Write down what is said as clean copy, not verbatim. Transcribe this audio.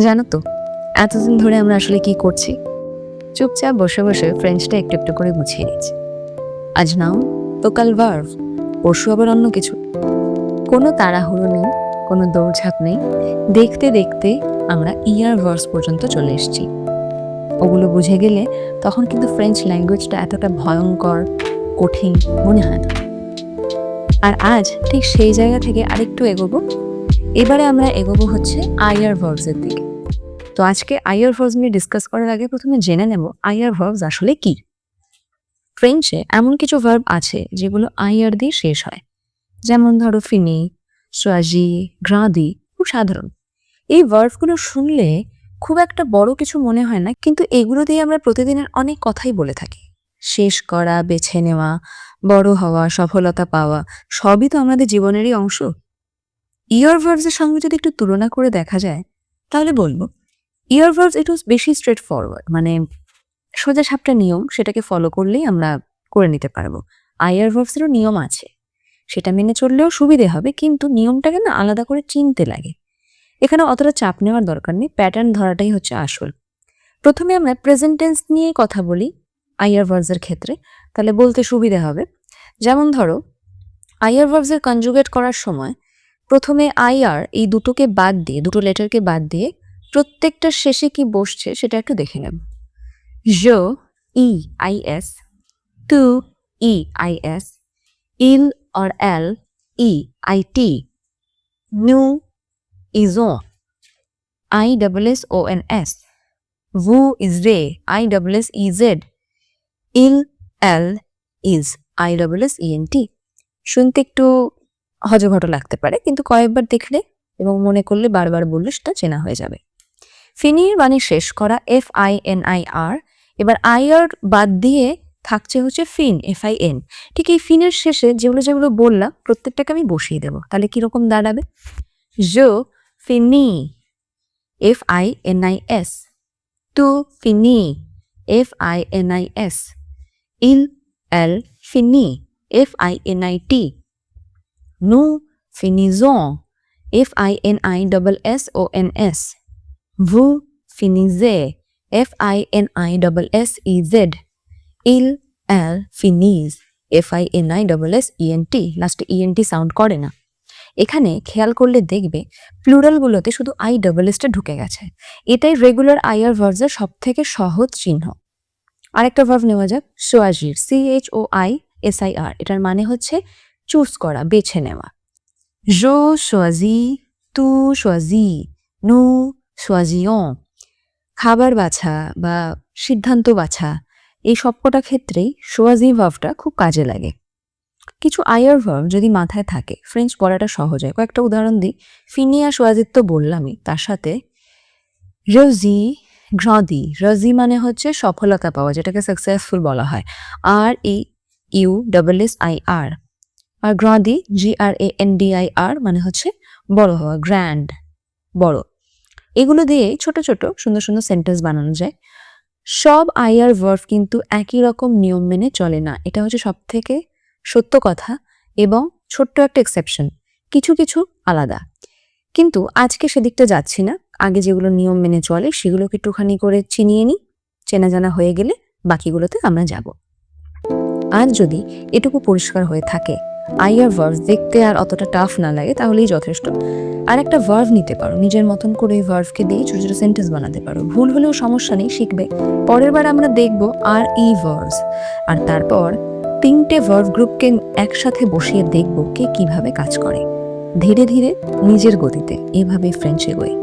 জানো তো, এতদিন ধরে আমরা আসলে কি করছি? চুপচাপ বসে বসে ফ্রেঞ্চটা একটু একটু করে গুছিয়ে নিচ্ছি। আজ নাউন, তো কাল ভার্ব, পরশু আবার অন্য কিছু। কোনো তাড়াহুড়ো নেই, কোনো দৌড়ঝাঁপ নেই। দেখতে দেখতে আমরা ইয়ার ভার্স পর্যন্ত চলে এসেছি। ওগুলো বুঝে গেলে তখন কিন্তু ফ্রেঞ্চ ল্যাঙ্গুয়েজটা এতটা ভয়ঙ্কর, কঠিন মনে হয় না। আর আজ ঠিক সেই জায়গা থেকে আরেকটু এগোবো। এবারে আমরা এগোবো হচ্ছে আইয়ার ভার্বসের দিকে। তো আজকে আইয়ার ভার্বস নিয়ে ডিসকাস করার আগে প্রথমে জেনে নেব আইয়ার ভার্বস আসলে কি। ফ্রেঞ্চে এমন কিছু ভার্ব আছে যেগুলো আইয়ার দিয়ে শেষ হয়, যেমন ধরো ফিনি, সোয়াজি, গ্রাদি, খুব সাধারণ। এই ভার্বগুলো শুনলে খুব একটা বড় কিছু মনে হয় না, কিন্তু এগুলো দিয়ে আমরা প্রতিদিনের অনেক কথাই বলে থাকি। শেষ করা, বেছে নেওয়া, বড় হওয়া, সফলতা পাওয়া, সবই তো আমাদের জীবনেরই অংশ। ইয়ার ভার্বসের সঙ্গে যদি একটু তুলনা করে দেখা যায় তাহলে বলবো ইয়ার ভার্বস একটু বেশি স্ট্রেট ফরওয়ার্ড, মানে সোজা সাপটা নিয়ম, সেটাকে ফলো করলেই আমরা করে নিতে পারবো। আইয়ার ভার্বসেরও নিয়ম আছে, সেটা মেনে চললেও সুবিধে হবে, কিন্তু নিয়মটাকে না আলাদা করে চিনতে লাগে। এখানে অতটা চাপ নেওয়ার দরকার নেই, প্যাটার্ন ধরাটাই হচ্ছে আসল। প্রথমে আমরা প্রেজেন্ট টেন্স নিয়ে কথা বলি আইয়ার ভার্বসের ক্ষেত্রে, তাহলে বলতে সুবিধে হবে। যেমন ধরো, আইয়ার ভার্বসের কনজুগেট করার সময় প্রথমে আইআর এই দুটোকে বাদ দিয়ে, দুটো লেটারকে বাদ দিয়ে প্রত্যেকটার শেষে কি বসছে সেটা একটু দেখে নেব। জো, ই আই এস, তু, E I S, L or L, E I T, নু, ইজো, I double S O N S, ভু ইজ রে, I double S E Z, L, L, ইজ, I double S E N T. শুনতে একটু হজঘট লাগতে পারে, কিন্তু কয়েকবার দেখলে এবং মনে করলে বারবার বললে সেটা চেনা হয়ে যাবে। ফিনির বাণী শেষ করা FINIR, এবার আইআর বাদ দিয়ে থাকছে হচ্ছে ফিন, FIN। ঠিক এই ফিনের শেষে যেগুলো যেগুলো বললাম প্রত্যেকটাকে আমি বসিয়ে দেবো, তাহলে কিরকম দাঁড়াবে? জো ফিনি, FINIS, তু ফিনি, FINIS, ইল, এল ফিনি, FINIT, নু ফিনিজন, FINISSONS, ভু ফিনিজে, FINISSEZ, ইল, এল ফিনিজ, FINISSENT। লাস্টে ENT সাউন্ড করে না। এখানে খেয়াল করলে দেখবে প্লুরালগুলোতে শুধু ISS ঢুকে গেছে। এটাই রেগুলার আইয়ার ভার্বসের সব থেকে সহজ চিহ্ন। আরেকটা ভার্ব নেওয়া যাক, সোয়াজির, CHOISIR। এটার মানে হচ্ছে চুজ করা, বেছে নেওয়া। জো সোয়াজি, তু সোয়াজি, নু সোয়াজিয়ন। খাবার বাছা বা সিদ্ধান্ত বাছা, এই সবকটা ক্ষেত্রেই সোয়াজি ভার্বটা খুব কাজে লাগে। কিছু আইয়ার ভার্ব যদি মাথায় থাকে ফ্রেঞ্চ পড়াটা সহজ হয়। কয়েকটা উদাহরণ দিই। ফিনি আর সোয়াজির তো বললামই, তার সাথে রজি, গ্রদি। রজি মানে হচ্ছে সফলতা পাওয়া, যেটাকে সাকসেসফুল বলা হয়, REUSSIR। আর গ্রদি, GRANDIR, মানে হচ্ছে বড় হওয়া, গ্র্যান্ড, বড়। এগুলো দিয়ে ছোট ছোট সুন্দর সুন্দর সেন্টেন্স বানানো যায়। সব আইয়ার ভার্ব কিন্তু একই রকম নিয়ম মেনে চলে না, এটা হচ্ছে সব থেকে সত্য কথা, এবং ছোট্ট একটা এক্সেপশন, কিছু কিছু আলাদা। কিন্তু আজকে সেদিকটা যাচ্ছি না, আগে যেগুলো নিয়ম মেনে চলে সেগুলোকে একটুখানি করে চিনিয়ে নিই। চেনা জানা হয়ে গেলে বাকিগুলোতে আমরা যাব। আর যদি এটুকু পরিষ্কার হয়ে থাকে, আইয়ার ভার্ব দেখতে আর অতটা টাফ না লাগে, তাহলেই যথেষ্ট। আর একটা ভার্ব নিতে পারো, নিজের মতন করে এই ভার্বকে দিয়ে ছোট ছোট সেন্টেন্স বানাতে পারো। ভুল হলেও সমস্যা নেই, শিখবে। পরের বার আমরা দেখব RE ভার্বস, আর তারপর 3টে ভার্ব গ্রুপকে একসাথে বসিয়ে দেখব কে কিভাবে কাজ করে। ধীরে ধীরে নিজের গতিতে এভাবে ফ্রেঞ্চ এগোয়।